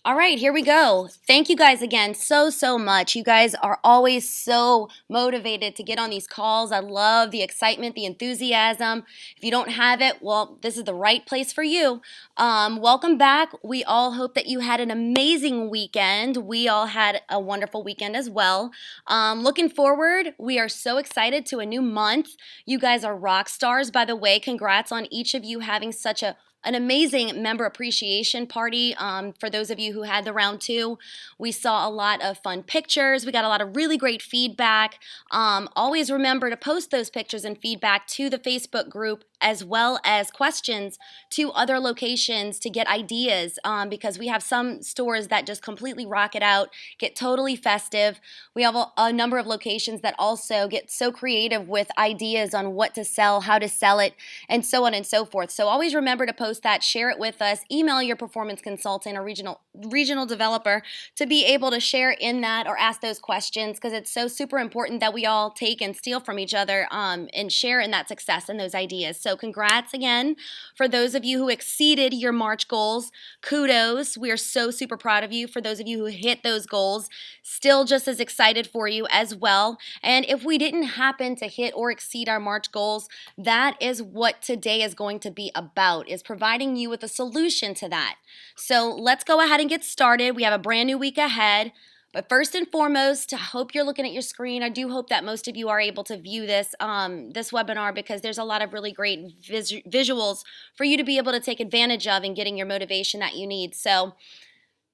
All right, here we go. Thank you guys again so much. You guys are always so motivated to get on these calls. I love the excitement, the enthusiasm. If you don't have it, well, this is the right place for you. Welcome back. We all hope that you had an amazing weekend. We all had a wonderful weekend as well. Looking forward, we are so excited to a new month. You guys are rock stars, by the way. Congrats on each of you having such an amazing member appreciation party. For those of you who had the round two, we saw a lot of fun pictures. We got a lot of really great feedback. Always remember to post those pictures and feedback to the Facebook group as well as questions to other locations to get ideas because we have some stores that just completely rock it out, get totally festive. We have a number of locations that also get so creative with ideas on what to sell, how to sell it, and so on and so forth. So always remember to post that, share it with us, email your performance consultant or regional developer to be able to share in that or ask those questions because it's so super important that we all take and steal from each other and share in that success and those ideas. So congrats again for those of you who exceeded your March goals. Kudos. We are so super proud of you. For those of you who hit those goals, still just as excited for you as well. And if we didn't happen to hit or exceed our March goals, that is what today is going to be about, is providing you with a solution to that. So let's go ahead and get started. We have a brand new week ahead. But first and foremost, I hope you're looking at your screen. I do hope that most of you are able to view this webinar because there's a lot of really great visuals for you to be able to take advantage of in getting your motivation that you need. So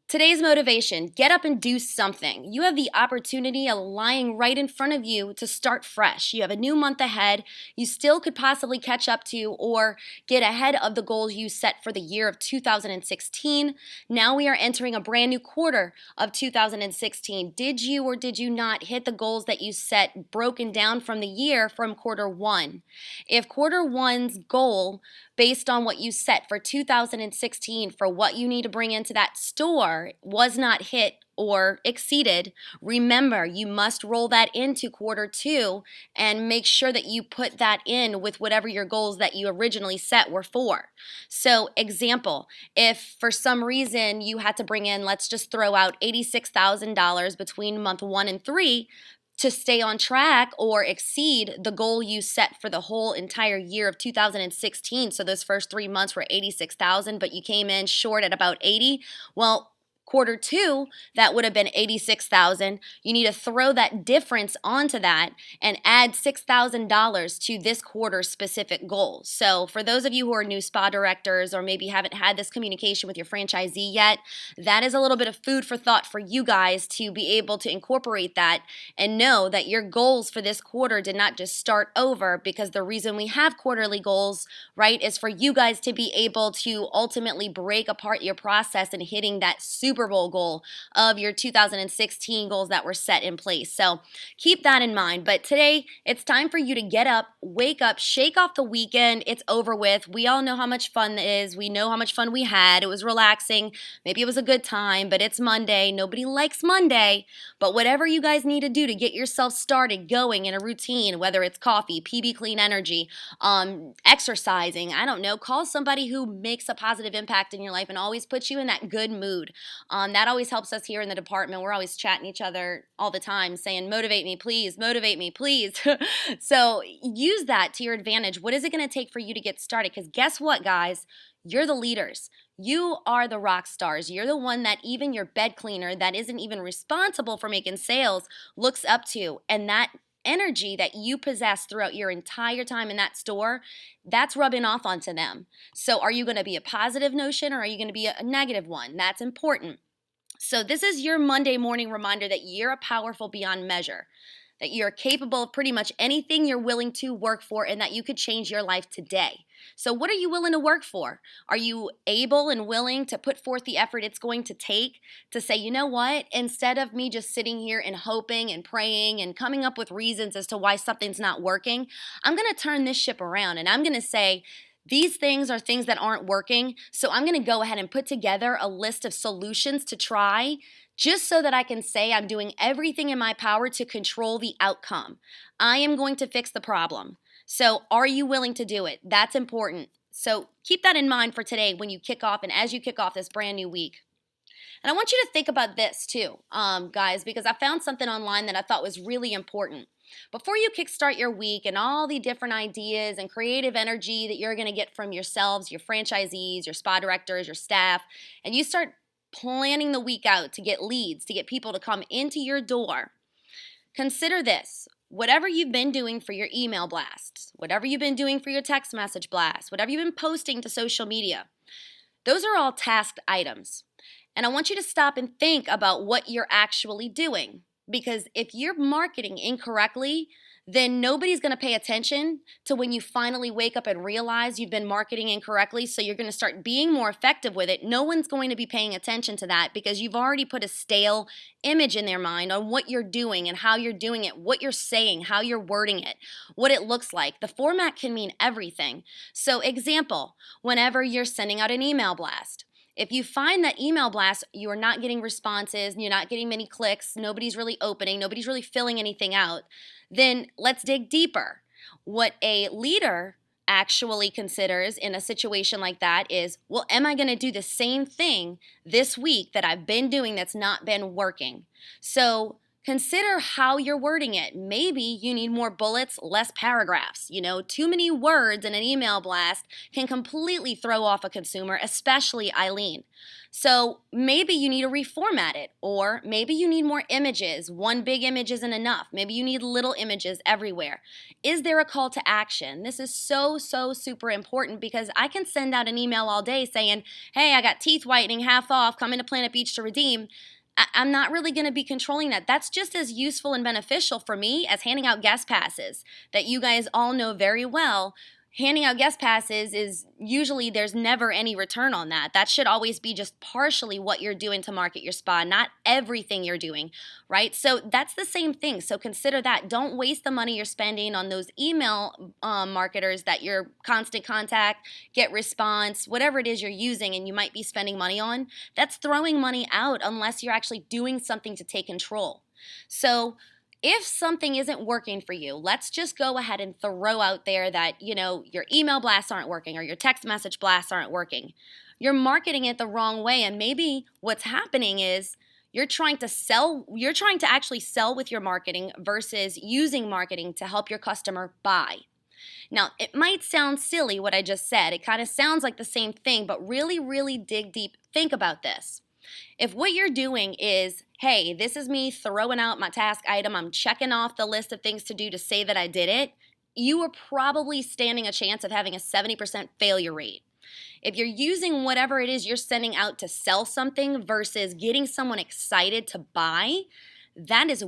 today's motivation, get up and do something. You have the opportunity lying right in front of you to start fresh. You have a new month ahead. You still could possibly catch up to or get ahead of the goals you set for the year of 2016. Now we are entering a brand new quarter of 2016. Did you or did you not hit the goals that you set broken down from the year from quarter one? If quarter one's goal based on what you set for 2016 for what you need to bring into that store was not hit or exceeded, remember you must roll that into quarter two and make sure that you put that in with whatever your goals that you originally set were for. So example, if for some reason you had to bring in, let's just throw out $86,000 between month 1 and 3, to stay on track or exceed the goal you set for the whole entire year of 2016. So those first 3 months were 86,000, but you came in short at about 80. Well, quarter two, that would have been 86,000. You need to throw that difference onto that and add $6,000 to this quarter's specific goal. So for those of you who are new spa directors or maybe haven't had this communication with your franchisee yet, that is a little bit of food for thought for you guys to be able to incorporate that and know that your goals for this quarter did not just start over, because the reason we have quarterly goals, right, is for you guys to be able to ultimately break apart your process and hitting that Super Bowl goal of your 2016 goals that were set in place. So keep that in mind. But today, it's time for you to get up, wake up, shake off the weekend. It's over with. We all know how much fun it is. We know how much fun we had. It was relaxing. Maybe it was a good time, but it's Monday. Nobody likes Monday. But whatever you guys need to do to get yourself started going in a routine, whether it's coffee, PB Clean Energy, exercising, I don't know, call somebody who makes a positive impact in your life and always puts you in that good mood. That always helps us here in the department. We're always chatting each other all the time saying, motivate me, please, motivate me, please. So use that to your advantage. What is it going to take for you to get started? Because guess what, guys? You're the leaders. You are the rock stars. You're the one that even your bed cleaner that isn't even responsible for making sales looks up to. And that energy that you possess throughout your entire time in that store, that's rubbing off onto them. So are you going to be a positive notion or are you going to be a negative one? That's important. So this is your Monday morning reminder that you're powerful beyond measure, that you're capable of pretty much anything you're willing to work for, and that you could change your life today. So what are you willing to work for? Are you able and willing to put forth the effort it's going to take to say, you know what, instead of me just sitting here and hoping and praying and coming up with reasons as to why something's not working, I'm going to turn this ship around and I'm going to say, these things are things that aren't working, so I'm going to go ahead and put together a list of solutions to try just so that I can say I'm doing everything in my power to control the outcome. I am going to fix the problem. So are you willing to do it? That's important. So keep that in mind for today when you kick off and as you kick off this brand new week. And I want you to think about this too, guys, because I found something online that I thought was really important. Before you kickstart your week and all the different ideas and creative energy that you're going to get from yourselves, your franchisees, your spa directors, your staff, and you start planning the week out to get leads, to get people to come into your door, consider this. Whatever you've been doing for your email blasts, whatever you've been doing for your text message blasts, whatever you've been posting to social media, those are all tasked items. And I want you to stop and think about what you're actually doing. Because if you're marketing incorrectly, then nobody's going to pay attention to when you finally wake up and realize you've been marketing incorrectly. So you're going to start being more effective with it. No one's going to be paying attention to that because you've already put a stale image in their mind on what you're doing and how you're doing it, what you're saying, how you're wording it, what it looks like. The format can mean everything. So example, whenever you're sending out an email blast, if you find that email blast, you are not getting responses, you're not getting many clicks, nobody's really opening, nobody's really filling anything out, then let's dig deeper. What a leader actually considers in a situation like that is, well, am I going to do the same thing this week that I've been doing that's not been working? So consider how you're wording it. Maybe you need more bullets, less paragraphs. Too many words in an email blast can completely throw off a consumer, especially Eileen. So maybe you need to reformat it, or maybe you need more images. One big image isn't enough. Maybe you need little images everywhere. Is there a call to action? This is so super important because I can send out an email all day saying, hey, I got teeth whitening half off, come into Planet Beach to redeem. I'm not really going to be controlling that. That's just as useful and beneficial for me as handing out guest passes that you guys all know very well. Handing out guest passes is usually there's never any return on that. That should always be just partially what you're doing to market your spa, not everything you're doing, right? So that's the same thing. So consider that. Don't waste the money you're spending on those email marketers that you're constant contact, get response, whatever it is you're using and you might be spending money on. That's throwing money out unless you're actually doing something to take control. So if something isn't working for you, let's just go ahead and throw out there that, your email blasts aren't working or your text message blasts aren't working. You're marketing it the wrong way, and maybe what's happening is you're trying to actually sell with your marketing versus using marketing to help your customer buy. Now, it might sound silly what I just said. It kind of sounds like the same thing, but really dig deep. Think about this. If what you're doing is, hey, this is me throwing out my task item, I'm checking off the list of things to do to say that I did it, you are probably standing a chance of having a 70% failure rate. If you're using whatever it is you're sending out to sell something versus getting someone excited to buy, that is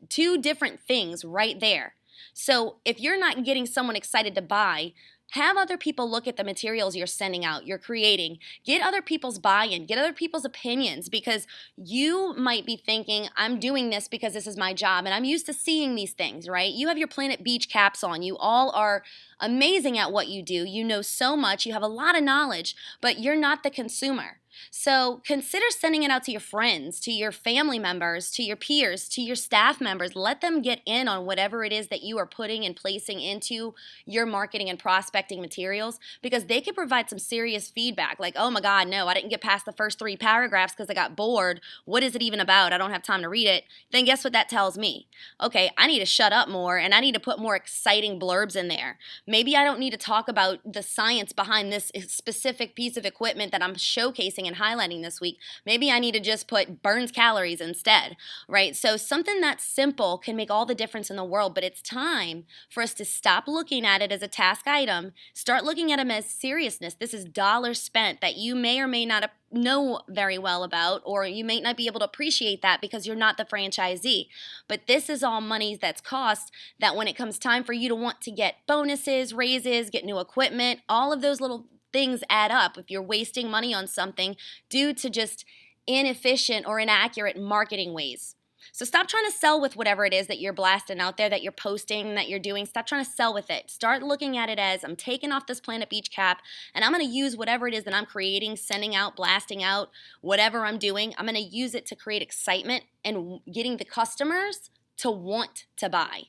two different things right there. So if you're not getting someone excited to buy, have other people look at the materials you're sending out, you're creating. Get other people's buy-in, get other people's opinions, because you might be thinking, I'm doing this because this is my job and I'm used to seeing these things, right? You have your Planet Beach caps on. You all are amazing at what you do. You know so much. You have a lot of knowledge, but you're not the consumer. So consider sending it out to your friends, to your family members, to your peers, to your staff members. Let them get in on whatever it is that you are putting and placing into your marketing and prospecting materials, because they could provide some serious feedback like, oh my God, no, I didn't get past the first 3 paragraphs because I got bored. What is it even about? I don't have time to read it. Then guess what that tells me? Okay, I need to shut up more and I need to put more exciting blurbs in there. Maybe I don't need to talk about the science behind this specific piece of equipment that I'm showcasing and highlighting this week. Maybe I need to just put burns calories instead, right? So something that simple can make all the difference in the world, but it's time for us to stop looking at it as a task item, start looking at them as seriousness. This is dollars spent that you may or may not know very well about, or you may not be able to appreciate that because you're not the franchisee. But this is all money that's cost that when it comes time for you to want to get bonuses, raises, get new equipment, all of those little things add up if you're wasting money on something due to just inefficient or inaccurate marketing ways. So stop trying to sell with whatever it is that you're blasting out there, that you're posting, that you're doing. Stop trying to sell with it. Start looking at it as, I'm taking off this Planet Beach cap and I'm going to use whatever it is that I'm creating, sending out, blasting out, whatever I'm doing. I'm going to use it to create excitement and getting the customers to want to buy.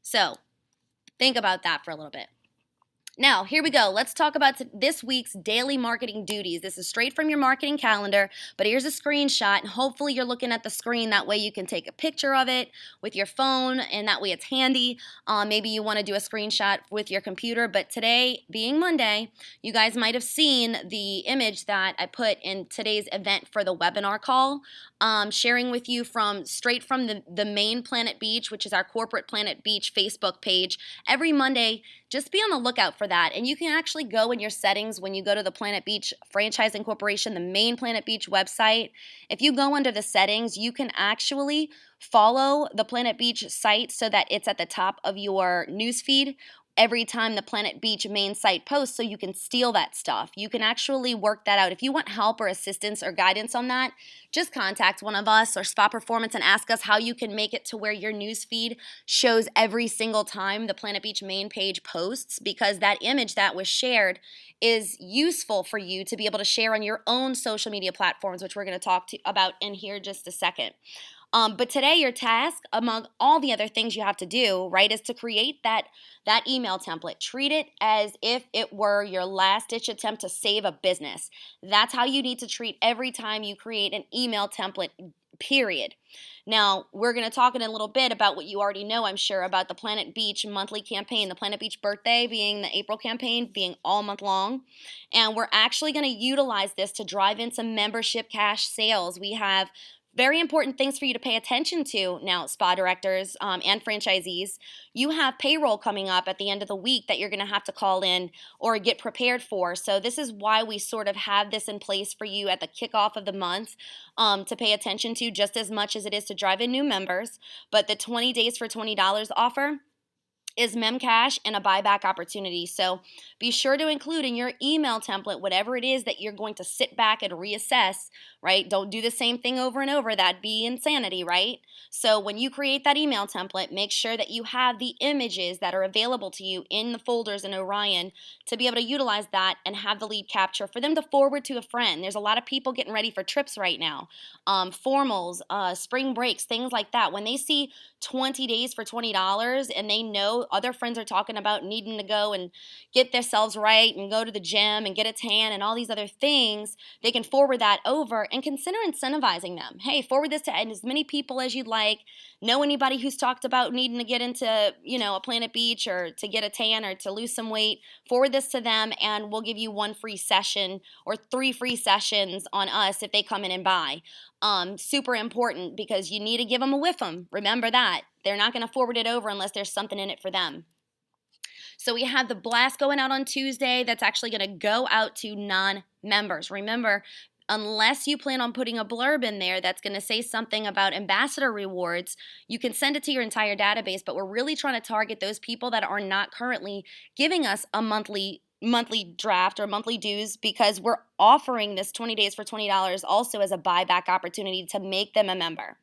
So think about that for a little bit. Now, here we go. Let's talk about this week's daily marketing duties. This is straight from your marketing calendar, but here's a screenshot, and hopefully you're looking at the screen. That way you can take a picture of it with your phone, and that way it's handy. Maybe you want to do a screenshot with your computer, but today, being Monday, you guys might have seen the image that I put in today's event for the webinar call, sharing with you straight from the main Planet Beach, which is our corporate Planet Beach Facebook page. Every Monday, just be on the lookout for that. And you can actually go in your settings when you go to the Planet Beach Franchise Incorporation, the main Planet Beach website. If you go under the settings, you can actually follow the Planet Beach site so that it's at the top of your newsfeed every time the Planet Beach main site posts, so you can steal that stuff. You can actually work that out. If you want help or assistance or guidance on that, just contact one of us or Spot Performance and ask us how you can make it to where your newsfeed shows every single time the Planet Beach main page posts, because that image that was shared is useful for you to be able to share on your own social media platforms, which we're going to talk about in here just a second. But today, your task, among all the other things you have to do, right, is to create that email template. Treat it as if it were your last-ditch attempt to save a business. That's how you need to treat every time you create an email template, period. Now, we're going to talk in a little bit about what you already know, I'm sure, about the Planet Beach monthly campaign, the Planet Beach birthday being the April campaign, being all month long. And we're actually going to utilize this to drive in some membership cash sales. We have very important things for you to pay attention to now, spa directors and franchisees. You have payroll coming up at the end of the week that you're going to have to call in or get prepared for. So this is why we sort of have this in place for you at the kickoff of the month to pay attention to, just as much as it is to drive in new members. But the 20 days for $20 offer is Memcash and a buyback opportunity. So be sure to include in your email template whatever it is that you're going to sit back and reassess, right? Don't do the same thing over and over. That'd be insanity, right? So when you create that email template, make sure that you have the images that are available to you in the folders in Orion to be able to utilize that and have the lead capture for them to forward to a friend. There's a lot of people getting ready for trips right now, formals, spring breaks, things like that. When they see 20 days for $20 and they know other friends are talking about needing to go and get themselves right and go to the gym and get a tan and all these other things, they can forward that over and consider incentivizing them. Hey, forward this to as many people as you'd like. Know anybody who's talked about needing to get into, a Planet Beach or to get a tan or to lose some weight, forward this to them and we'll give you one free session or 3 free sessions on us if they come in and buy. Super important because you need to give them a whiff 'em. Remember that. They're not going to forward it over unless there's something in it for them. So we have the blast going out on Tuesday that's actually going to go out to non-members. Remember, unless you plan on putting a blurb in there that's going to say something about ambassador rewards, you can send it to your entire database, but we're really trying to target those people that are not currently giving us a monthly draft or monthly dues, because we're offering this 20 days for $20 also as a buyback opportunity to make them a member.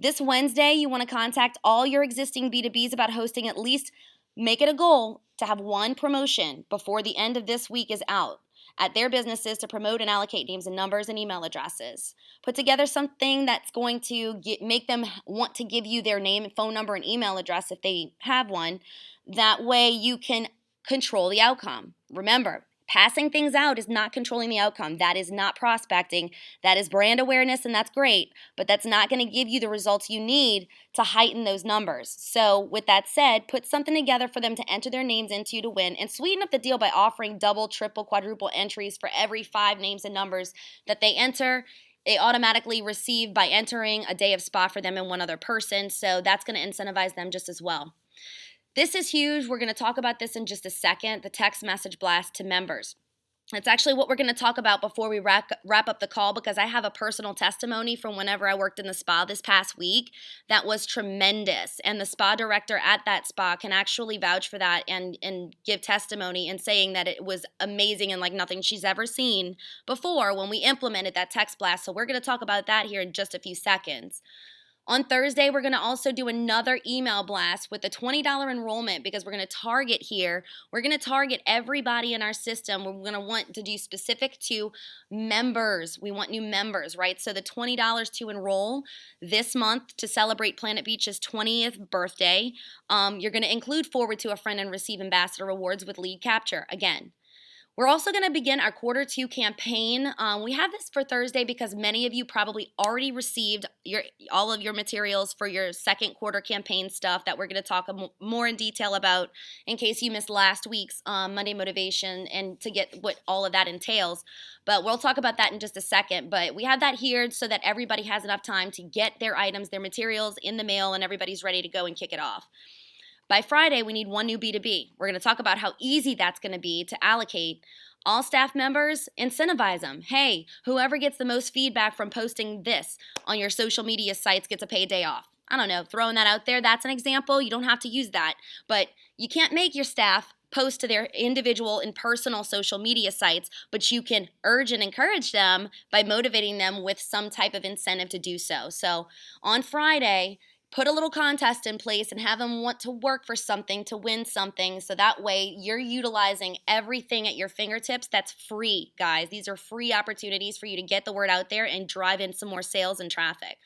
This Wednesday, you want to contact all your existing B2Bs about hosting at least, make it a goal to have one promotion before the end of this week is out at their businesses to promote and allocate names and numbers and email addresses. Put together something that's going to make them want to give you their name and phone number and email address if they have one. That way you can control the outcome. Remember, passing things out is not controlling the outcome. That is not prospecting. That is brand awareness, and that's great, but that's not going to give you the results you need to heighten those numbers. So with that said, put something together for them to enter their names into to win, and sweeten up the deal by offering double, triple, quadruple entries for every 5 names and numbers that they enter. They automatically receive by entering a day of spa for them and one other person, so that's going to incentivize them just as well. This is huge. We're going to talk about this in just a second, the text message blast to members. It's actually what we're going to talk about before we wrap up the call, because I have a personal testimony from whenever I worked in the spa this past week that was tremendous. And the spa director at that spa can actually vouch for that and give testimony and saying that it was amazing and like nothing she's ever seen before when we implemented that text blast. So we're going to talk about that here in just a few seconds. On Thursday, we're going to also do another email blast with a $20 enrollment because we're going to target here. We're going to target everybody in our system. We're going to want to do specific to members. We want new members, right? So the $20 to enroll this month to celebrate Planet Beach's 20th birthday. You're going to include Forward to a Friend and receive ambassador rewards with lead capture. Again, we're also going to begin our quarter 2 campaign. We have this for Thursday because many of you probably already received all of your materials for your second quarter campaign stuff that we're going to talk more in detail about in case you missed last week's Monday Motivation and to get what all of that entails. But we'll talk about that in just a second. But we have that here so that everybody has enough time to get their items, their materials in the mail, and everybody's ready to go and kick it off. By Friday, we need one new B2B. We're going to talk about how easy that's going to be to allocate. All staff members, incentivize them. Hey, whoever gets the most feedback from posting this on your social media sites gets a paid day off. I don't know, throwing that out there, that's an example. You don't have to use that. But you can't make your staff post to their individual and personal social media sites, but you can urge and encourage them by motivating them with some type of incentive to do so. So on Friday, put a little contest in place and have them want to work for something to win something so that way you're utilizing everything at your fingertips that's free, guys. These are free opportunities for you to get the word out there and drive in some more sales and traffic.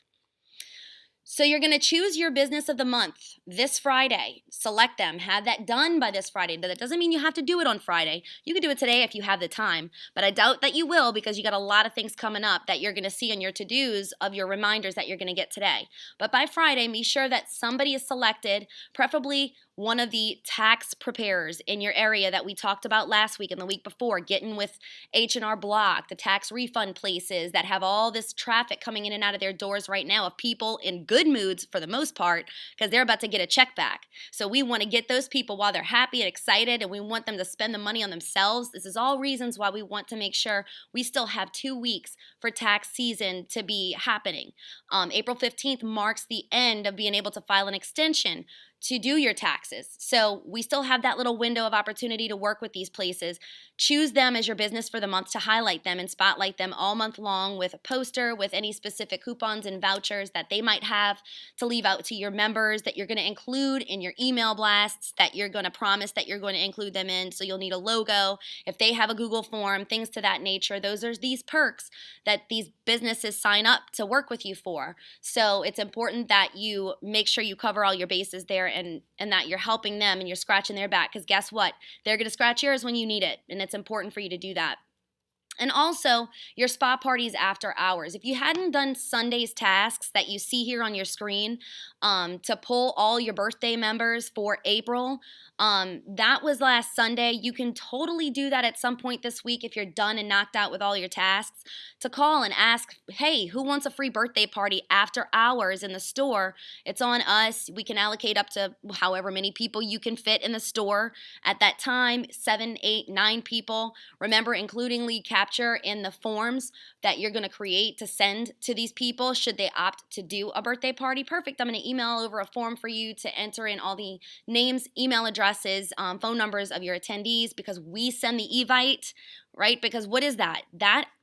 So you're going to choose your business of the month this Friday. Select them. Have that done by this Friday. That doesn't mean you have to do it on Friday. You can do it today if you have the time. But I doubt that you will because you got a lot of things coming up that you're going to see on your to-dos of your reminders that you're going to get today. But by Friday, be sure that somebody is selected, preferably one of the tax preparers in your area that we talked about last week and the week before, getting with H&R Block, the tax refund places that have all this traffic coming in and out of their doors right now of people in good moods for the most part because they're about to get a check back. So we want to get those people while they're happy and excited and we want them to spend the money on themselves. This is all reasons why we want to make sure we still have 2 weeks for tax season to be happening. April 15th marks the end of being able to file an extension to do your taxes. So we still have that little window of opportunity to work with these places. Choose them as your business for the month to highlight them and spotlight them all month long with a poster, with any specific coupons and vouchers that they might have to leave out to your members that you're going to include in your email blasts that you're going to promise that you're going to include them in. So you'll need a logo. If they have a Google form, things to that nature, those are these perks that these businesses sign up to work with you for. So it's important that you make sure you cover all your bases there and that you're helping them and you're scratching their back because guess what? They're going to scratch yours when you need it, and it's important for you to do that. And also your spa parties after hours. If you hadn't done Sunday's tasks that you see here on your screen to pull all your birthday members for April, that was last Sunday. You can totally do that at some point this week if you're done and knocked out with all your tasks, to call and ask, hey, who wants a free birthday party after hours in the store? It's on us. We can allocate up to however many people you can fit in the store at that time, 7, 8, 9 people. Remember, including lead capture in the forms that you're going to create to send to these people should they opt to do a birthday party. Perfect. I'm going to email over a form for you to enter in all the names, email addresses, phone numbers of your attendees because we send the evite, right? Because what is that?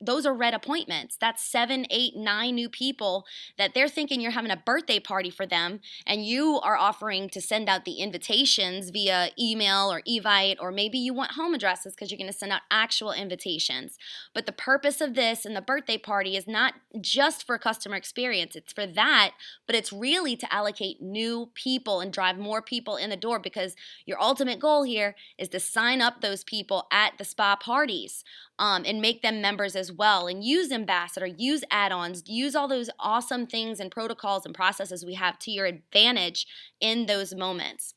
Those are red appointments. That's 7, 8, 9 new people that they're thinking you're having a birthday party for them, and you are offering to send out the invitations via email or evite, or maybe you want home addresses because you're going to send out actual invitations. But the purpose of this and the birthday party is not just for customer experience. It's for that, but it's really to allocate new people and drive more people in the door because your ultimate goal here is to sign up those people at the spa parties. And make them members as well, and use ambassador, use add-ons, use all those awesome things and protocols and processes we have to your advantage in those moments.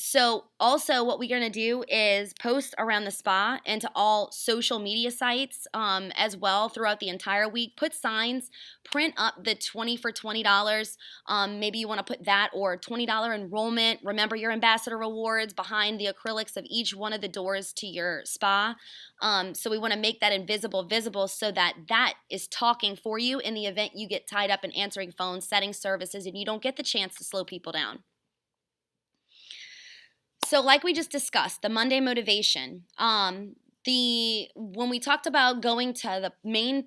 So also what we're going to do is post around the spa into all social media sites as well throughout the entire week. Put signs, print up the 20 for $20. Maybe you want to put that or $20 enrollment. Remember your ambassador rewards behind the acrylics of each one of the doors to your spa. So we want to make that visible so that that is talking for you in the event you get tied up in answering phones, setting services, and you don't get the chance to slow people down. So like we just discussed, the Monday motivation, when we talked about going to the main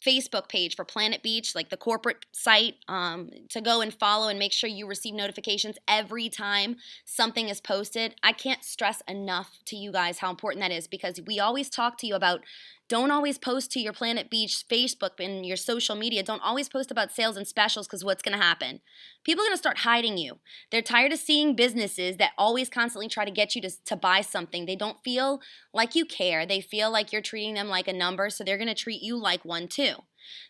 Facebook page for Planet Beach, like the corporate site, to go and follow and make sure you receive notifications every time something is posted. I can't stress enough to you guys how important that is, because we always talk to you about, don't always post to your Planet Beach Facebook and your social media. Don't always post about sales and specials, because what's going to happen? People are going to start hiding you. They're tired of seeing businesses that always constantly try to get you to buy something. They don't feel like you care. They feel like you're treating them like a number, so they're going to treat you like one too.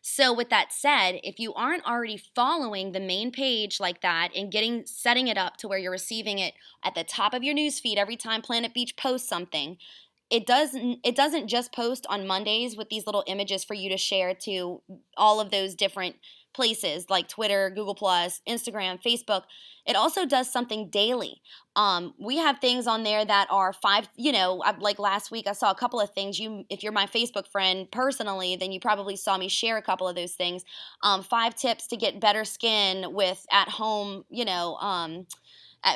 So with that said, if you aren't already following the main page like that and setting it up to where you're receiving it at the top of your news feed every time Planet Beach posts something, it doesn't just post on Mondays with these little images for you to share to all of those different places like Twitter, Google Plus, Instagram, Facebook. It also does something daily. We have things on there that are like last week I saw a couple of things. If you're my Facebook friend personally, then you probably saw me share a couple of those things. 5 tips to get better skin with at home,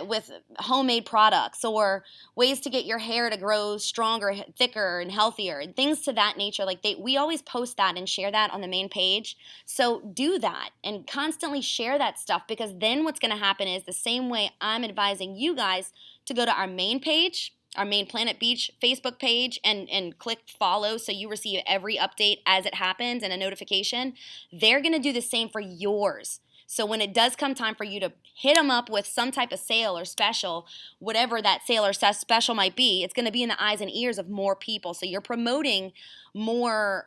with homemade products, or ways to get your hair to grow stronger, thicker, and healthier, and things to that nature. We always post that and share that on the main page. So do that and constantly share that stuff, because then what's going to happen is the same way I'm advising you guys to go to our main page, our main Planet Beach Facebook page, and click follow so you receive every update as it happens and a notification. They're going to do the same for yours. So when it does come time for you to hit them up with some type of sale or special, whatever that sale or special might be, it's going to be in the eyes and ears of more people. So you're promoting more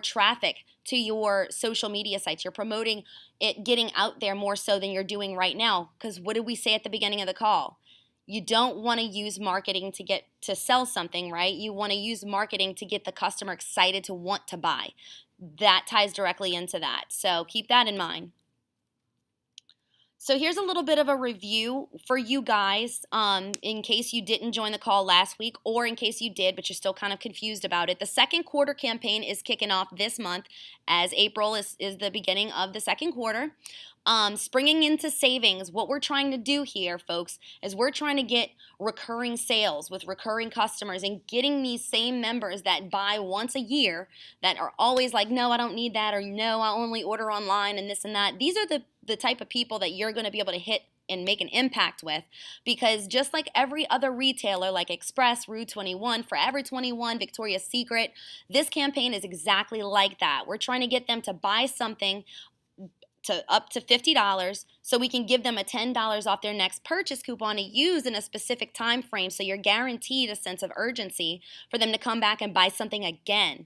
traffic to your social media sites. You're promoting it getting out there more so than you're doing right now. Because what did we say at the beginning of the call? You don't want to use marketing to sell something, right? You want to use marketing to get the customer excited to want to buy. That ties directly into that. So keep that in mind. So here's a little bit of a review for you guys, in case you didn't join the call last week, or in case you did but you're still kind of confused about it. The second quarter campaign is kicking off this month, as April is the beginning of the second quarter. Springing into savings, what we're trying to do here, folks, is we're trying to get recurring sales with recurring customers, and getting these same members that buy once a year, that are always like, no, I don't need that, or no, I only order online and this and that. These are the type of people that you're going to be able to hit and make an impact with, because just like every other retailer, like Express, Rue 21, Forever 21, Victoria's Secret, this campaign is exactly like that. We're trying to get them to buy something to up to $50, so we can give them a $10 off their next purchase coupon to use in a specific time frame, so you're guaranteed a sense of urgency for them to come back and buy something again.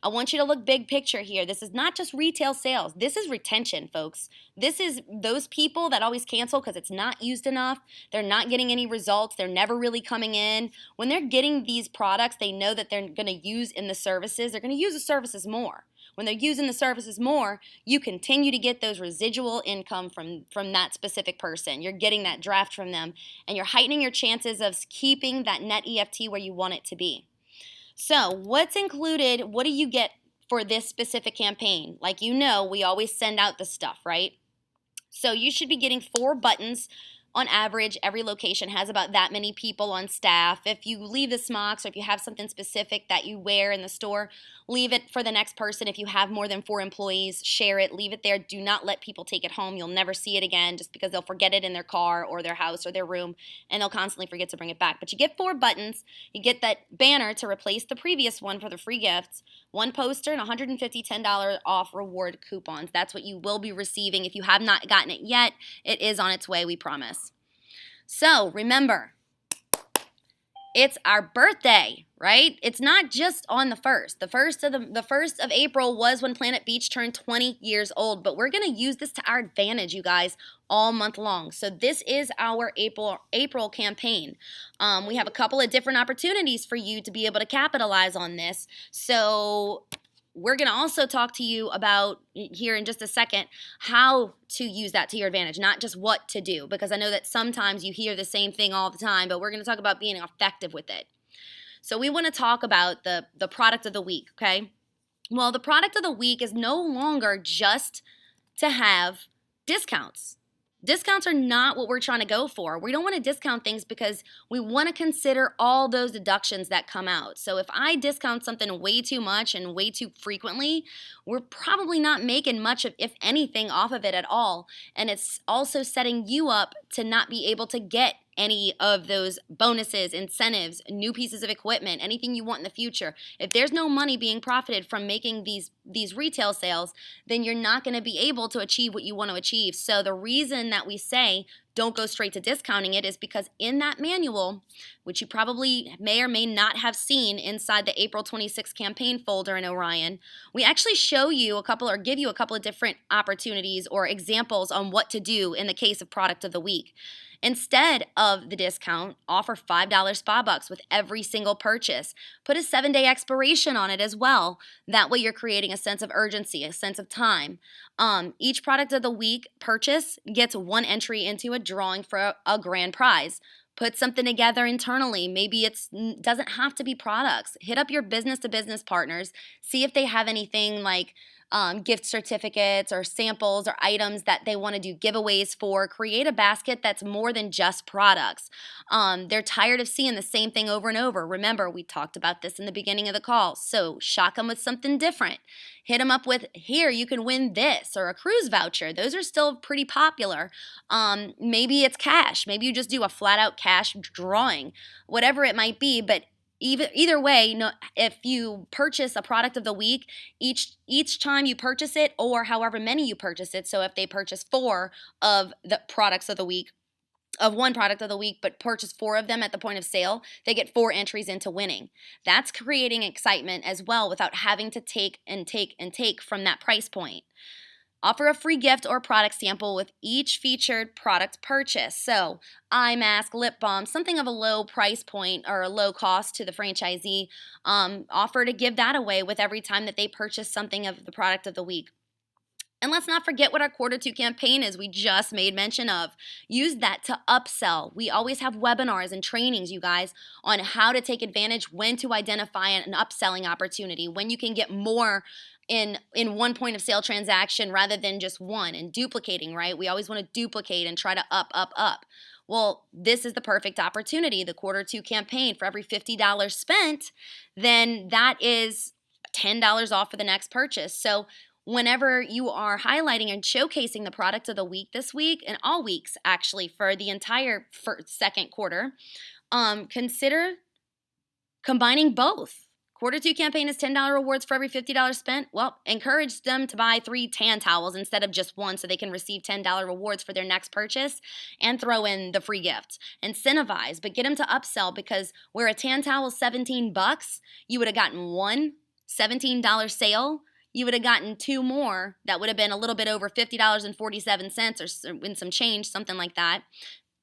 I want you to look big picture here. This is not just retail sales. This is retention, folks. This is those people that always cancel because it's not used enough. They're not getting any results. They're never really coming in. When they're getting these products, they know that they're going to use in the services. They're going to use the services more. When they're using the services more, you continue to get those residual income from that specific person. You're getting that draft from them, and you're heightening your chances of keeping that net EFT where you want it to be. So what's included? What do you get for this specific campaign? Like, we always send out the stuff, right? So you should be getting 4 buttons. On average, every location has about that many people on staff. If you leave the smocks, or if you have something specific that you wear in the store, leave it for the next person. If you have more than 4 employees, share it, leave it there. Do not let people take it home. You'll never see it again, just because they'll forget it in their car or their house or their room, and they'll constantly forget to bring it back. But you get 4 buttons. You get that banner to replace the previous one for the free gifts, 1 poster, and $150 $10 off reward coupons. That's what you will be receiving. If you have not gotten it yet, it is on its way, we promise. So remember, it's our birthday, right? It's not just on the 1st. The 1st of April was when Planet Beach turned 20 years old, but we're going to use this to our advantage, you guys, all month long. So this is our April campaign. We have a couple of different opportunities for you to be able to capitalize on this. So we're going to also talk to you about, here in just a second, how to use that to your advantage, not just what to do, because I know that sometimes you hear the same thing all the time, but we're going to talk about being effective with it. So we want to talk about the product of the week, okay? Well, the product of the week is no longer just to have discounts. Discounts are not what we're trying to go for. We don't want to discount things because we want to consider all those deductions that come out. So if I discount something way too much and way too frequently, we're probably not making much of, if anything, off of it at all. And it's also setting you up to not be able to get any of those bonuses, incentives, new pieces of equipment, anything you want in the future. If there's no money being profited from making these retail sales, then you're not going to be able to achieve what you want to achieve. So the reason that we say don't go straight to discounting it is because in that manual, which you probably may or may not have seen inside the April 26th campaign folder in Orion, we actually show you a couple or give you a couple of different opportunities or examples on what to do in the case of product of the week. Instead of the discount, offer $5 spa bucks with every single purchase. Put a 7-day expiration on it as well. That way you're creating a sense of urgency, a sense of time. Each product of the week purchase gets one entry into a drawing for a grand prize. Put something together internally. Maybe it doesn't have to be products. Hit up your business-to-business partners. See if they have anything like gift certificates or samples or items that they want to do giveaways for. Create a basket that's more than just products. They're tired of seeing the same thing over and over. Remember, we talked about this in the beginning of the call. So shock them with something different. Hit them up with, here, you can win this, or a cruise voucher. Those are still pretty popular. Maybe it's cash. Maybe you just do a flat out cash drawing, whatever it might be. But either way, if you purchase a product of the week, each time you purchase it, or however many you purchase it, so if they purchase 4 of the products of the week, of one product of the week, but purchase 4 of them at the point of sale, they get 4 entries into winning. That's creating excitement as well without having to take and take and take from that price point. Offer a free gift or product sample with each featured product purchase. So, eye mask, lip balm, something of a low price point or a low cost to the franchisee. Offer to give that away with every time that they purchase something of the product of the week. And let's not forget what our Q2 campaign is we just made mention of. Use that to upsell. We always have webinars and trainings, you guys, on how to take advantage, when to identify an upselling opportunity, when you can get more in one point of sale transaction rather than just one, and duplicating, right? We always want to duplicate and try to up. Well, this is the perfect opportunity, the Q2 campaign. For every $50 spent, then that is $10 off for the next purchase. So whenever you are highlighting and showcasing the product of the week this week, and all weeks actually for the entire second quarter, consider combining both. Q2 campaign is $10 rewards for every $50 spent. Well, encourage them to buy 3 tan towels instead of just one so they can receive $10 rewards for their next purchase, and throw in the free gift. Incentivize, but get them to upsell, because where a tan towel is $17, you would have gotten one $17 sale. You would have gotten 2 more that would have been a little bit over $50.47 or in some change, something like that.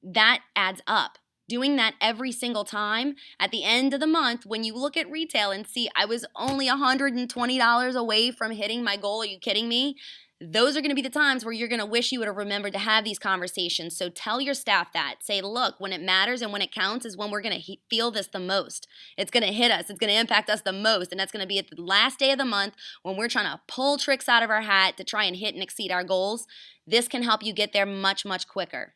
That adds up. Doing that every single time at the end of the month, when you look at retail and see I was only $120 away from hitting my goal, are you kidding me? Those are going to be the times where you're going to wish you would have remembered to have these conversations. So tell your staff that. Say, look, when it matters and when it counts is when we're going to feel this the most. It's going to hit us. It's going to impact us the most. And that's going to be at the last day of the month when we're trying to pull tricks out of our hat to try and hit and exceed our goals. This can help you get there much, much quicker.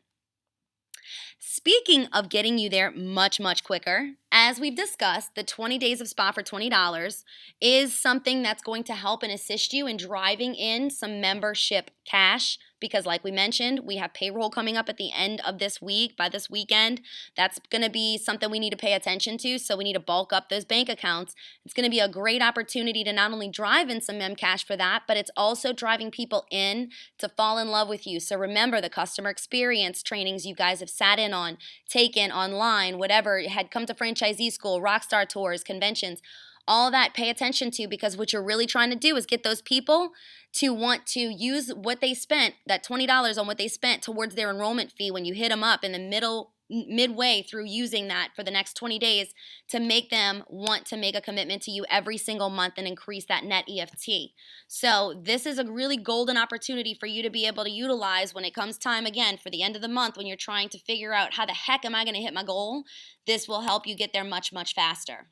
Speaking of getting you there much, much quicker, as we've discussed, the 20 days of spa for $20 is something that's going to help and assist you in driving in some membership cash, because like we mentioned, we have payroll coming up at the end of this week, by this weekend. That's going to be something we need to pay attention to, so we need to bulk up those bank accounts. It's going to be a great opportunity to not only drive in some mem cash for that, but it's also driving people in to fall in love with you. So remember the customer experience trainings you guys have sat in on, taken online, whatever, had come to franchisee school, rockstar tours, conventions, all that pay attention to, because what you're really trying to do is get those people to want to use what they spent, that $20 on what they spent towards their enrollment fee when you hit them up in the midway through using that for the next 20 days, to make them want to make a commitment to you every single month and increase that net EFT. So this is a really golden opportunity for you to be able to utilize when it comes time again for the end of the month, when you're trying to figure out how the heck am I going to hit my goal. This will help you get there much, much faster.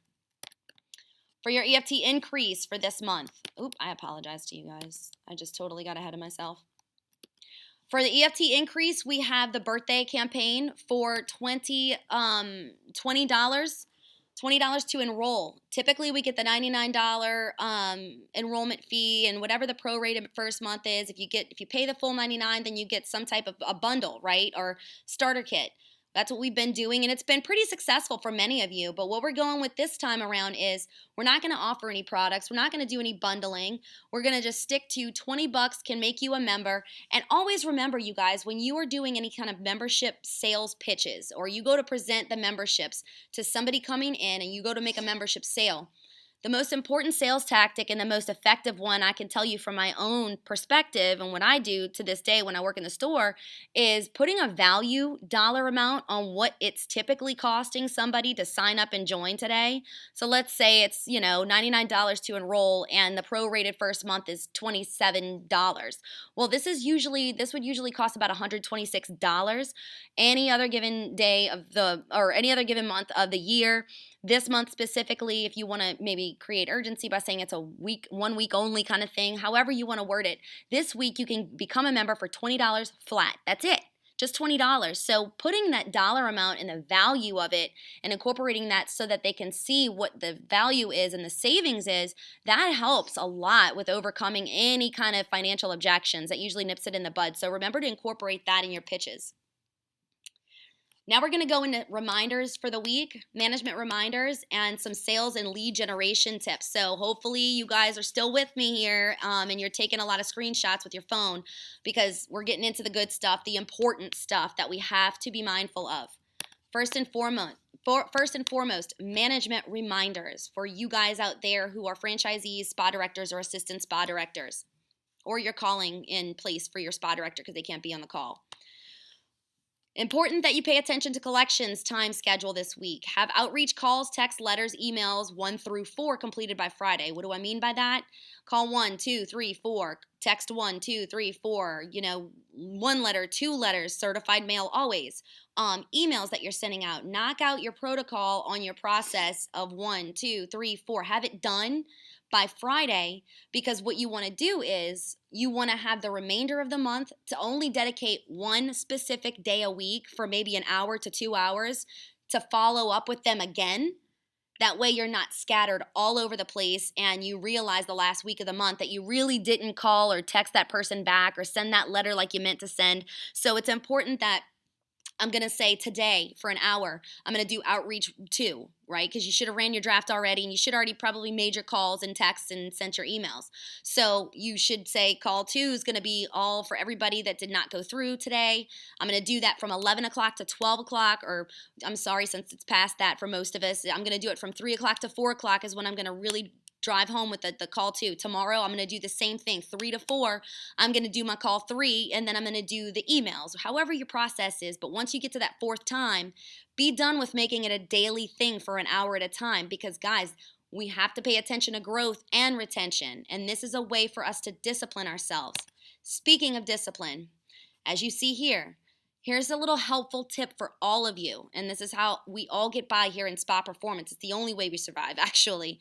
For your EFT increase for this month. Oop, I apologize to you guys. I just totally got ahead of myself. For the EFT increase, we have the birthday campaign for $20. $20 to enroll. Typically, we get the $99 enrollment fee and whatever the prorated first month is. If you pay the full $99, then you get some type of a bundle, right, or starter kit. That's what we've been doing, and it's been pretty successful for many of you. But what we're going with this time around is we're not going to offer any products. We're not going to do any bundling. We're going to just stick to $20 can make you a member. And always remember, you guys, when you are doing any kind of membership sales pitches or you go to present the memberships to somebody coming in and you go to make a membership sale, the most important sales tactic and the most effective one I can tell you from my own perspective and what I do to this day when I work in the store is putting a value dollar amount on what it's typically costing somebody to sign up and join today. So let's say it's, $99 to enroll and the prorated first month is $27. Well, this would usually cost about $126 any other given day or any other given month of the year. This month specifically, if you want to maybe create urgency by saying it's a 1 week only kind of thing, however you want to word it, this week you can become a member for $20 flat. That's it. Just $20. So putting that dollar amount and the value of it and incorporating that so that they can see what the value is and the savings is, that helps a lot with overcoming any kind of financial objections. That usually nips it in the bud. So remember to incorporate that in your pitches. Now we're going to go into reminders for the week, management reminders, and some sales and lead generation tips. So hopefully you guys are still with me here and you're taking a lot of screenshots with your phone because we're getting into the good stuff, the important stuff that we have to be mindful of. First and foremost, management reminders for you guys out there who are franchisees, spa directors, or assistant spa directors, or you're calling in place for your spa director because they can't be on the call. Important that you pay attention to collections time schedule this week. Have outreach calls, text, letters, emails 1 through 4 completed by Friday. What do I mean by that? Call 1, 2, 3, 4. Text 1, 2, 3, 4. 1 letter, 2 letters, certified mail always. Emails that you're sending out. Knock out your protocol on your process of 1, 2, 3, 4. Have it done by Friday, because what you want to do is you want to have the remainder of the month to only dedicate one specific day a week for maybe an hour to 2 hours to follow up with them again. That way you're not scattered all over the place and you realize the last week of the month that you really didn't call or text that person back or send that letter like you meant to send. So it's important that I'm going to say today for an hour, I'm going to do outreach 2, right? Because you should have ran your draft already and you should already probably made your calls and texts and sent your emails. So you should say call 2 is going to be all for everybody that did not go through today. I'm going to do that from 11 o'clock to 12 o'clock, or I'm sorry, since it's past that for most of us, I'm going to do it from 3 o'clock to 4 o'clock is when I'm going to really drive home with the call 2. Tomorrow, I'm going to do the same thing. 3 to 4, I'm going to do my call 3, and then I'm going to do the emails, however your process is. But once you get to that 4th time, be done with making it a daily thing for an hour at a time because, guys, we have to pay attention to growth and retention, and this is a way for us to discipline ourselves. Speaking of discipline, as you see here, here's a little helpful tip for all of you, and this is how we all get by here in Spa Performance. It's the only way we survive, actually.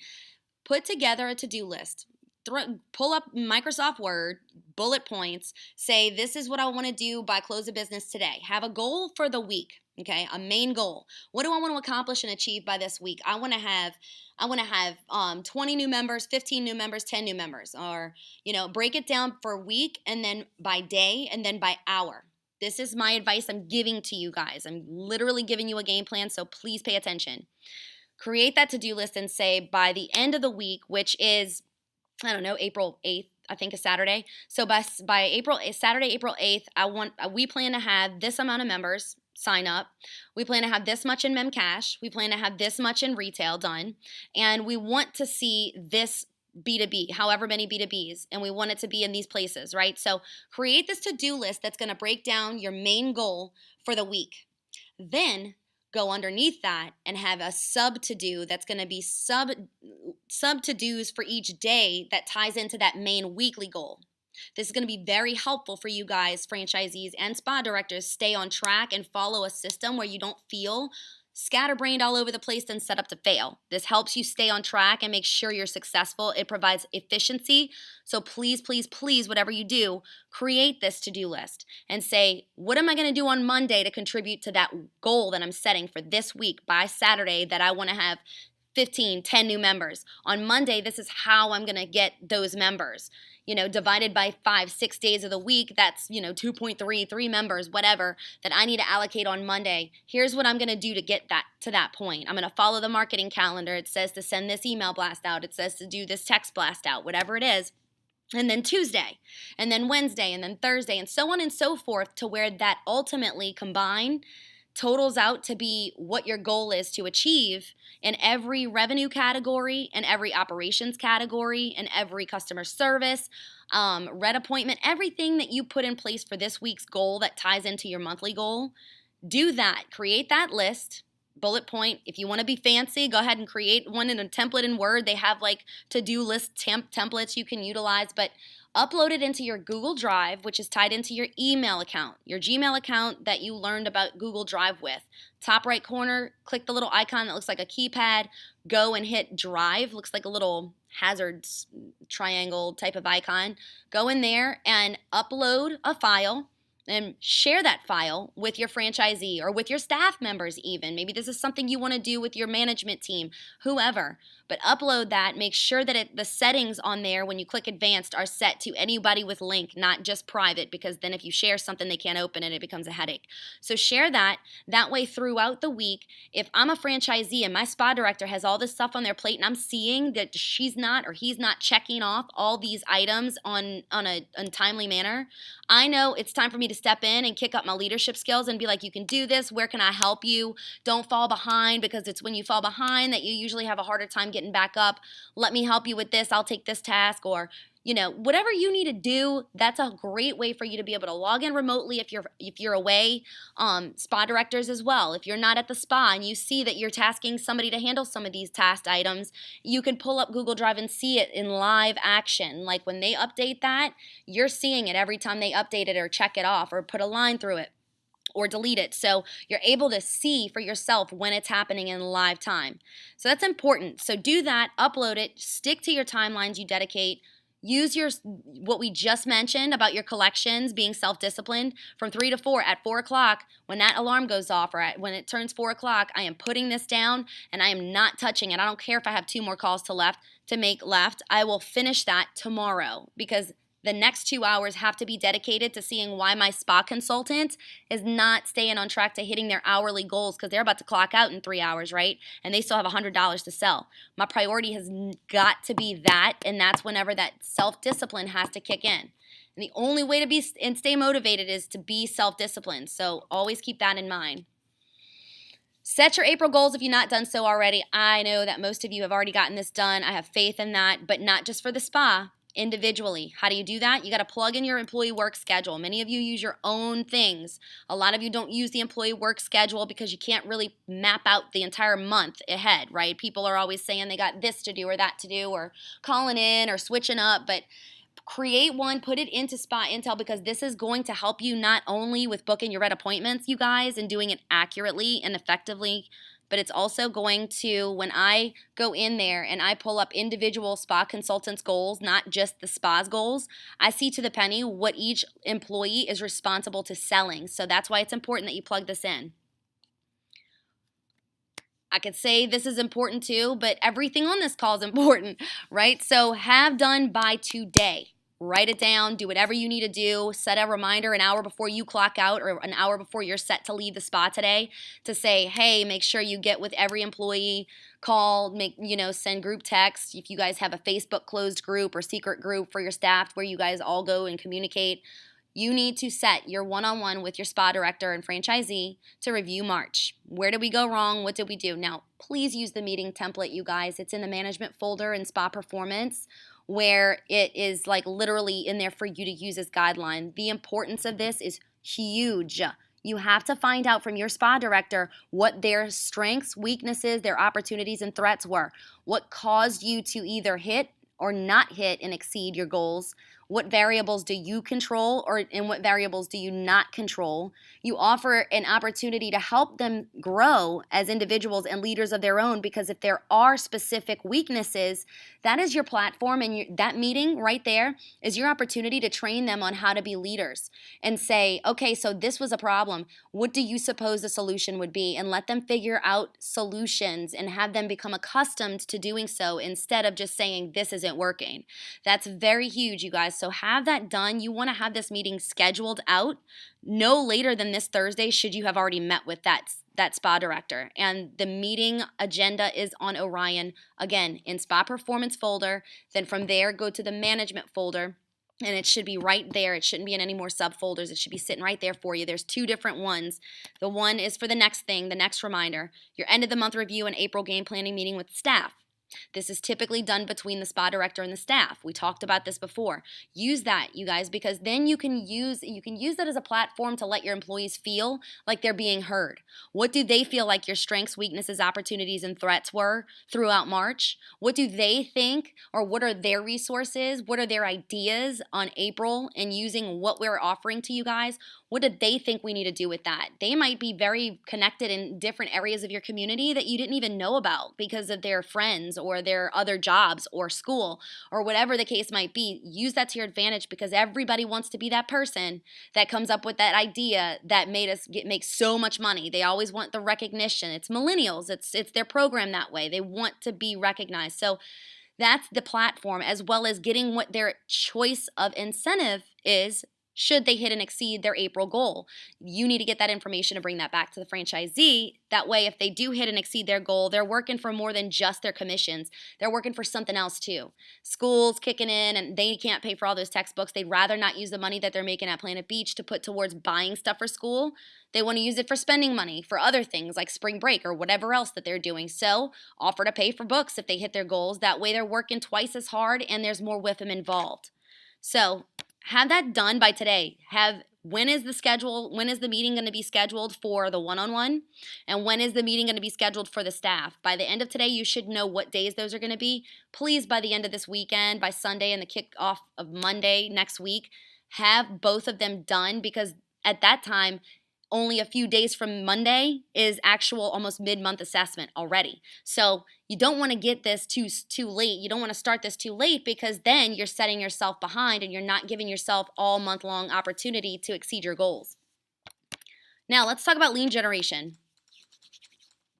Put together a to-do list. Pull up Microsoft Word, bullet points, say this is what I want to do by close of business today. Have a goal for the week, okay? A main goal. What do I want to accomplish and achieve by this week? I want to have 20 new members, 15 new members, 10 new members, or break it down for a week and then by day and then by hour. This is my advice I'm giving to you guys. I'm literally giving you a game plan, so please pay attention. Create that to-do list and say by the end of the week, which is, I don't know, April 8th, I think is Saturday. So by Saturday, April 8th, we plan to have this amount of members sign up. We plan to have this much in Memcash. We plan to have this much in retail done. And we want to see this B2B, however many B2Bs, and we want it to be in these places, right? So create this to-do list that's going to break down your main goal for the week. Then go underneath that and have a sub-to-do that's going to be sub-to-dos for each day that ties into that main weekly goal. This is going to be very helpful for you guys, franchisees and spa directors, stay on track and follow a system where you don't feel scatterbrained all over the place and set up to fail. This helps you stay on track and make sure you're successful. It provides efficiency. So please, please, please, whatever you do, create this to-do list and say, what am I going to do on Monday to contribute to that goal that I'm setting for this week by Saturday that I want to have 15, 10 new members. On Monday, this is how I'm going to get those members. Divided by 5, 6 days of the week, that's, 2.3, 3 members, whatever, that I need to allocate on Monday. Here's what I'm going to do to get that to that point. I'm going to follow the marketing calendar. It says to send this email blast out. It says to do this text blast out, whatever it is. And then Tuesday, and then Wednesday, and then Thursday, and so on and so forth, to where that ultimately combined totals out to be what your goal is to achieve in every revenue category, and every operations category, and every customer service, red appointment, everything that you put in place for this week's goal that ties into your monthly goal. Do that. Create that list. Bullet point. If you want to be fancy, go ahead and create one in a template in Word. They have like to-do list templates you can utilize, but upload it into your Google Drive, which is tied into your email account, your Gmail account that you learned about Google Drive with. Top right corner, click the little icon that looks like a keypad, go and hit Drive, looks like a little hazard triangle type of icon. Go in there and upload a file and share that file with your franchisee or with your staff members even. Maybe this is something you want to do with your management team, whoever. But upload that. Make sure that the settings on there when you click advanced are set to anybody with link, not just private, because then if you share something they can't open it, it becomes a headache. So share that. That way throughout the week, if I'm a franchisee and my spa director has all this stuff on their plate and I'm seeing that she's not or he's not checking off all these items on a timely manner, I know it's time for me to step in and kick up my leadership skills and be like, you can do this. Where can I help you? Don't fall behind, because it's when you fall behind that you usually have a harder time getting back up. Let me help you with this. I'll take this task, or whatever you need to do. That's a great way for you to be able to log in remotely if you're away. Spa directors as well. If you're not at the spa and you see that you're tasking somebody to handle some of these tasked items, you can pull up Google Drive and see it in live action. Like when they update that, you're seeing it every time they update it or check it off or put a line through it or delete it. So you're able to see for yourself when it's happening in live time. So that's important. So do that, upload it, stick to your timelines you dedicate. Use what we just mentioned about your collections being self-disciplined from 3 to 4. At 4 o'clock, when that alarm goes off, or when it turns 4 o'clock, I am putting this down and I am not touching it. I don't care if I have 2 more calls to make left. I will finish that tomorrow, because the next 2 hours have to be dedicated to seeing why my spa consultant is not staying on track to hitting their hourly goals, because they're about to clock out in 3 hours, right? And they still have $100 to sell. My priority has got to be that, and that's whenever that self-discipline has to kick in. And the only way to be and stay motivated is to be self-disciplined. So always keep that in mind. Set your April goals if you've not done so already. I know that most of you have already gotten this done. I have faith in that, but not just for the spa. Individually. How do you do that? You got to plug in your employee work schedule. Many of you use your own things. A lot of you don't use the employee work schedule because you can't really map out the entire month ahead, right? People are always saying they got this to do or that to do, or calling in or switching up, but create one, put it into Spa Intel, because this is going to help you not only with booking your red appointments, you guys, and doing it accurately and effectively, but it's also going to, when I go in there and I pull up individual spa consultants' goals, not just the spa's goals, I see to the penny what each employee is responsible to selling. So that's why it's important that you plug this in. I could say this is important too, but everything on this call is important, right? So have done by today. Write it down, do whatever you need to do, set a reminder an hour before you clock out or an hour before you're set to leave the spa today to say, hey, make sure you get with every employee, call, send group text. If you guys have a Facebook closed group or secret group for your staff where you guys all go and communicate, you need to set your one-on-one with your spa director and franchisee to review March. Where did we go wrong? What did we do? Now, please use the meeting template, you guys. It's in the management folder in Spa Performance, where it is like literally in there for you to use as guideline. The importance of this is huge. You have to find out from your spa director what their strengths, weaknesses, their opportunities, and threats were. What caused you to either hit or not hit and exceed your goals? What variables do you control and what variables do you not control? You offer an opportunity to help them grow as individuals and leaders of their own, because if there are specific weaknesses, that is your platform, and that meeting right there is your opportunity to train them on how to be leaders and say, okay, so this was a problem. What do you suppose the solution would be? And let them figure out solutions and have them become accustomed to doing so instead of just saying this isn't working. That's very huge, you guys. So have that done. You want to have this meeting scheduled out no later than this Thursday, should you have already met with that spa director. And the meeting agenda is on Orion, again, in spa performance folder. Then from there, go to the management folder. And it should be right there. It shouldn't be in any more subfolders. It should be sitting right there for you. There's two different ones. The one is for the next thing, the next reminder, your end of the month review and April game planning meeting with staff. This is typically done between the spa director and the staff. We talked about this before. Use that, you guys, because then you can use that as a platform to let your employees feel like they're being heard. What do they feel like your strengths, weaknesses, opportunities, and threats were throughout March? What do they think, or what are their resources? What are their ideas on April and using what we're offering to you guys? What do they think we need to do with that? They might be very connected in different areas of your community that you didn't even know about because of their friends or their other jobs or school or whatever the case might be. Use that to your advantage, because everybody wants to be that person that comes up with that idea that made us make so much money. They always want the recognition. It's millennials. It's their program that way. They want to be recognized. So that's the platform, as well as getting what their choice of incentive is should they hit and exceed their April goal. You need to get that information and bring that back to the franchisee. That way, if they do hit and exceed their goal, they're working for more than just their commissions. They're working for something else too. School's kicking in and they can't pay for all those textbooks. They'd rather not use the money that they're making at Planet Beach to put towards buying stuff for school. They want to use it for spending money for other things like spring break or whatever else that they're doing. So offer to pay for books if they hit their goals. That way they're working twice as hard and there's more with them involved. So have that done by today. When is the meeting going to be scheduled for the one-on-one? And when is the meeting going to be scheduled for the staff? By the end of today, you should know what days those are going to be. Please, by the end of this weekend, by Sunday and the kickoff of Monday next week, have both of them done, because at that time, only a few days from Monday is actual almost mid-month assessment already. So you don't want to get this too late. You don't want to start this too late, because then you're setting yourself behind and you're not giving yourself all month-long opportunity to exceed your goals. Now let's talk about lead generation.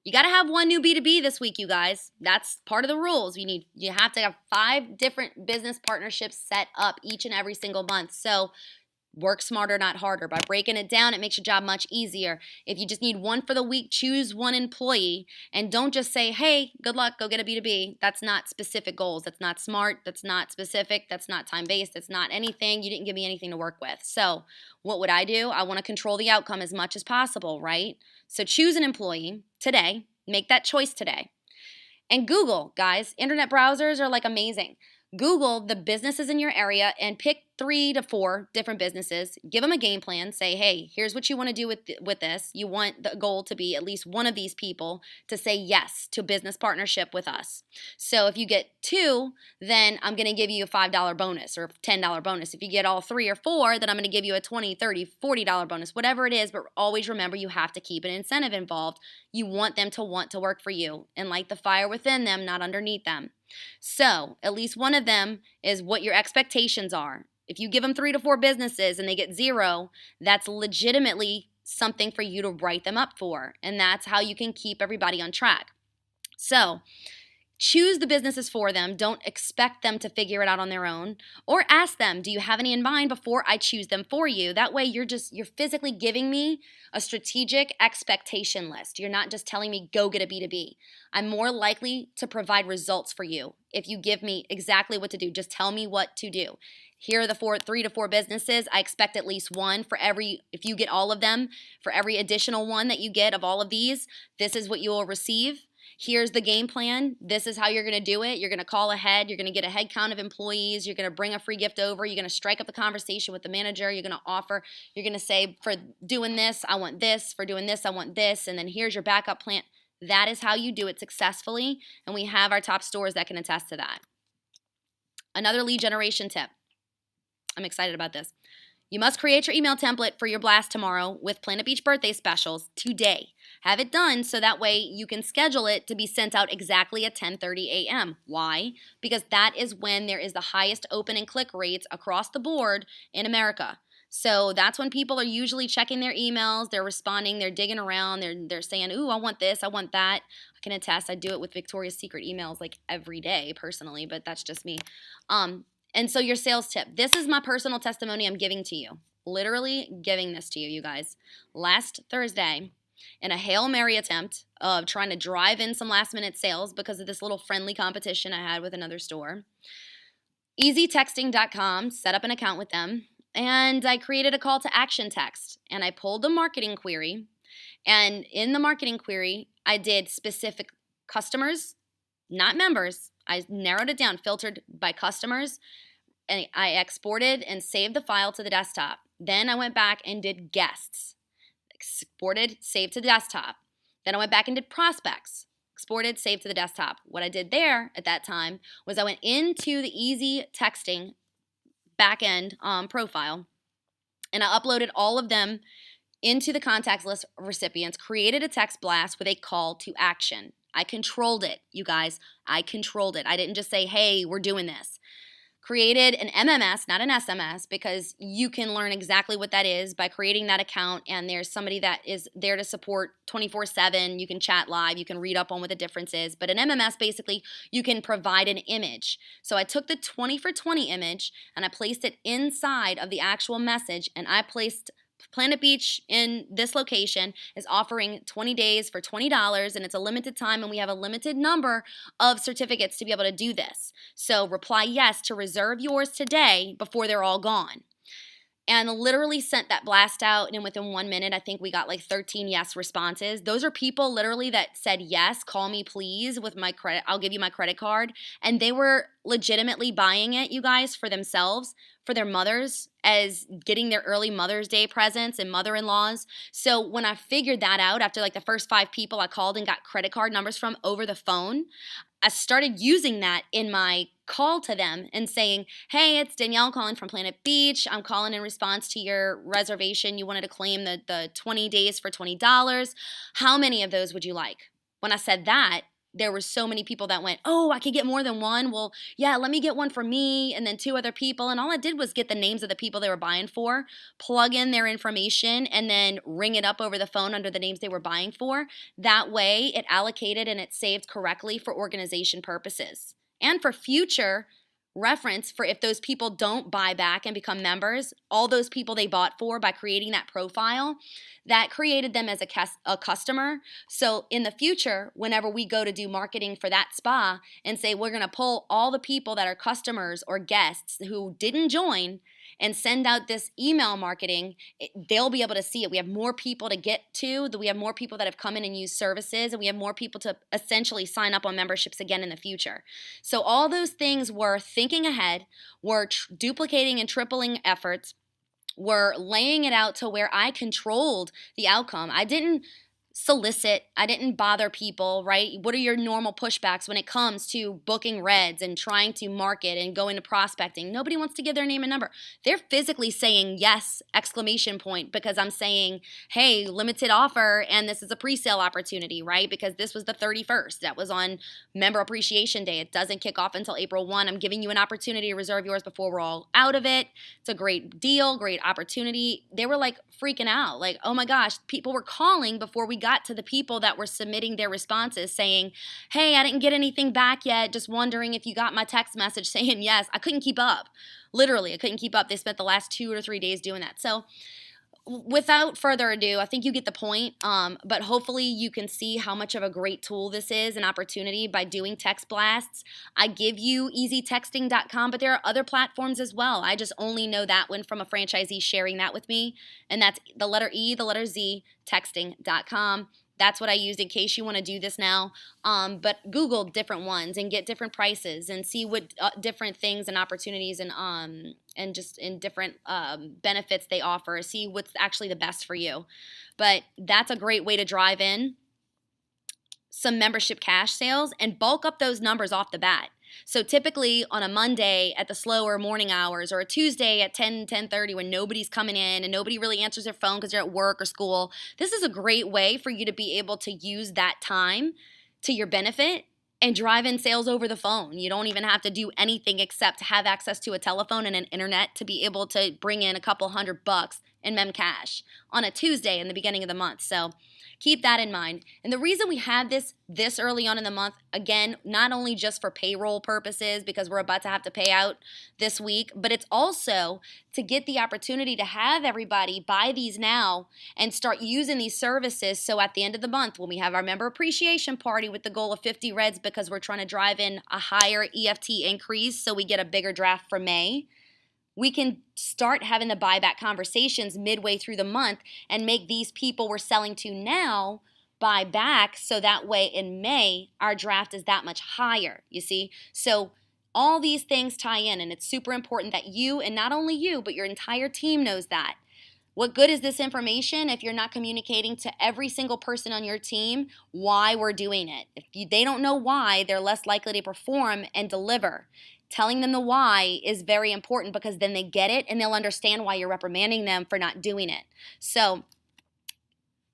You got to have one new B2B this week, you guys. That's part of the rules. You have to have 5 different business partnerships set up each and every single month. So work smarter, not harder. By breaking it down, it makes your job much easier. If you just need one for the week, choose one employee and don't just say, hey, good luck, go get a B2B. That's not specific goals. That's not smart. That's not specific. That's not time-based. That's not anything. You didn't give me anything to work with. So what would I do? I want to control the outcome as much as possible, right? So choose an employee today. Make that choice today. And Google, guys, internet browsers are like amazing. Google the businesses in your area and pick 3 to 4 different businesses. Give them a game plan. Say, hey, here's what you want to do with this. You want the goal to be at least one of these people to say yes to business partnership with us. So if you get 2, then I'm going to give you a $5 bonus or $10 bonus. If you get all 3 or 4, then I'm going to give you a $20, $30, $40 bonus, whatever it is. But always remember, you have to keep an incentive involved. You want them to want to work for you and light the fire within them, not underneath them. So at least one of them is what your expectations are. If you give them 3 to 4 businesses and they get 0, that's legitimately something for you to write them up for. And that's how you can keep everybody on track. So choose the businesses for them. Don't expect them to figure it out on their own, or ask them, do you have any in mind before I choose them for you? That way you're physically giving me a strategic expectation list. You're not just telling me go get a B2B. I'm more likely to provide results for you if you give me exactly what to do. Just tell me what to do. Here are the 3 to 4 businesses. I expect at least one for if you get all of them, for every additional one that you get of all of these, this is what you will receive. Here's the game plan. This is how you're going to do it. You're going to call ahead. You're going to get a head count of employees. You're going to bring a free gift over. You're going to strike up the conversation with the manager. You're going to offer. You're going to say, for doing this, I want this. For doing this, I want this. And then here's your backup plan. That is how you do it successfully. And we have our top stores that can attest to that. Another lead generation tip. I'm excited about this. You must create your email template for your blast tomorrow with Planet Beach birthday specials today. Have it done so that way you can schedule it to be sent out exactly at 10:30 a.m. Why? Because that is when there is the highest open and click rates across the board in America. So that's when people are usually checking their emails, they're responding, they're digging around, they're saying, "Ooh, I want this, I want that." I can attest, I do it with Victoria's Secret emails like every day personally, but that's just me. And so your sales tip. This is my personal testimony I'm giving to you. Literally giving this to you, you guys. Last Thursday, in a Hail Mary attempt of trying to drive in some last minute sales because of this little friendly competition I had with another store, easytexting.com, set up an account with them, and I created a call to action text. And I pulled the marketing query. And in the marketing query, I did specific customers, not members. I narrowed it down, filtered by customers, and I exported and saved the file to the desktop. Then I went back and did guests, exported, saved to the desktop. Then I went back and did prospects, exported, saved to the desktop. What I did there at that time was I went into the Easy Texting backend profile, and I uploaded all of them into the contacts list of recipients, created a text blast with a call to action. I controlled it, you guys. I controlled it. I didn't just say, hey, we're doing this. Created an MMS, not an SMS, because you can learn exactly what that is by creating that account, and there's somebody that is there to support 24/7. You can chat live. You can read up on what the difference is. But an MMS, basically, you can provide an image. So I took the 20 for 20 image, and I placed it inside of the actual message, and I placed Planet Beach in this location is offering 20 days for $20, and it's a limited time, and we have a limited number of certificates to be able to do this. So reply yes to reserve yours today before they're all gone. And literally sent that blast out, and within 1 minute, I think we got like 13 yes responses. Those are people literally that said yes, call me please with my credit. I'll give you my credit card. And they were legitimately buying it, you guys, for themselves, for their mothers, as getting their early Mother's Day presents and mother-in-laws. So when I figured that out after like the first 5 people I called and got credit card numbers from over the phone, I started using that in my call to them and saying, hey, it's Danielle calling from Planet Beach. I'm calling in response to your reservation. You wanted to claim the 20 days for $20. How many of those would you like? When I said that, there were so many people that went, oh, I could get more than one. Well, yeah, let me get one for me and then 2 other people. And all I did was get the names of the people they were buying for, plug in their information, and then ring it up over the phone under the names they were buying for. That way, it allocated and it saved correctly for organization purposes. And for future reference, for if those people don't buy back and become members, all those people they bought for by creating that profile, that created them as a customer. So in the future, whenever we go to do marketing for that spa and say we're going to pull all the people that are customers or guests who didn't join and send out this email marketing, they'll be able to see it. We have more people to get to. We have more people that have come in and used services, and we have more people to essentially sign up on memberships again in the future. So all those things were thinking ahead, were duplicating and tripling efforts, were laying it out to where I controlled the outcome. I didn't solicit. I didn't bother people, right? What are your normal pushbacks when it comes to booking reds and trying to market and going to prospecting? Nobody wants to give their name and number. They're physically saying yes, exclamation point, because I'm saying, hey, limited offer, and this is a pre-sale opportunity, right? Because this was the 31st. That was on Member Appreciation Day. It doesn't kick off until April 1. I'm giving you an opportunity to reserve yours before we're all out of it. It's a great deal, great opportunity. They were like freaking out, like, oh my gosh, people were calling before we got to the people that were submitting their responses saying, hey, I didn't get anything back yet, just wondering if you got my text message saying yes. I couldn't keep up. Literally, I couldn't keep up. They spent the last 2 or 3 days doing that. So without further ado, I think you get the point, but hopefully you can see how much of a great tool this is, an opportunity by doing text blasts. I give you easytexting.com, but there are other platforms as well. I just only know that one from a franchisee sharing that with me, and that's the letter E, the letter Z, texting.com. That's what I used in case you want to do this now. But Google different ones and get different prices and see what different things and opportunities and just in different benefits they offer. See what's actually the best for you. But that's a great way to drive in some membership cash sales and bulk up those numbers off the bat. So typically on a Monday at the slower morning hours, or a Tuesday at 10:30 when nobody's coming in and nobody really answers their phone because they're at work or school, this is a great way for you to be able to use that time to your benefit and drive in sales over the phone. You don't even have to do anything except have access to a telephone and an internet to be able to bring in a couple $100 in mem cash on a Tuesday in the beginning of the month. So keep that in mind. And the reason we have this early on in the month, again, not only just for payroll purposes because we're about to have to pay out this week, but it's also to get the opportunity to have everybody buy these now and start using these services. So at the end of the month, when we have our member appreciation party with the goal of 50 reds because we're trying to drive in a higher EFT increase so we get a bigger draft for May, we can start having the buyback conversations midway through the month and make these people we're selling to now buy back, so that way in May our draft is that much higher, you see? So all these things tie in, and it's super important that you, and not only you, but your entire team knows that. What good is this information if you're not communicating to every single person on your team why we're doing it? They don't know why, they're less likely to perform and deliver. Telling them the why is very important because then they get it and they'll understand why you're reprimanding them for not doing it. So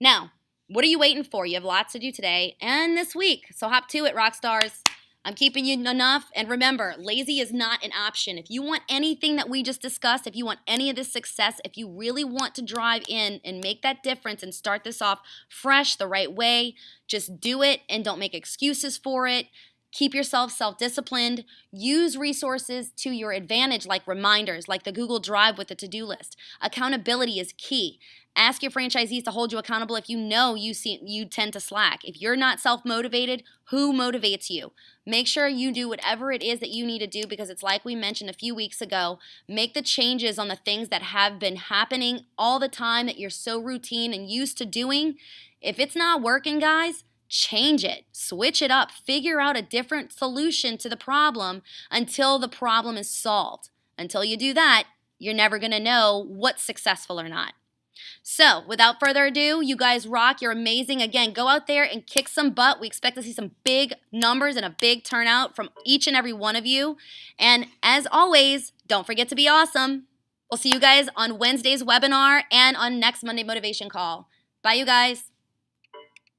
now, what are you waiting for? You have lots to do today and this week. So hop to it, rock stars. I'm keeping you enough. And remember, lazy is not an option. If you want anything that we just discussed, if you want any of this success, if you really want to drive in and make that difference and start this off fresh the right way, just do it and don't make excuses for it. Keep yourself self-disciplined. Use resources to your advantage like reminders, like the Google Drive with the to-do list. Accountability is key. Ask your franchisees to hold you accountable if you know you tend to slack. If you're not self-motivated, who motivates you? Make sure you do whatever it is that you need to do because it's like we mentioned a few weeks ago. Make the changes on the things that have been happening all the time that you're so routine and used to doing. If it's not working, guys, change it, switch it up, figure out a different solution to the problem until the problem is solved. Until you do that, you're never going to know what's successful or not. So, without further ado, you guys rock. You're amazing. Again, go out there and kick some butt. We expect to see some big numbers and a big turnout from each and every one of you. And as always, don't forget to be awesome. We'll see you guys on Wednesday's webinar and on next Monday Motivation Call. Bye, you guys.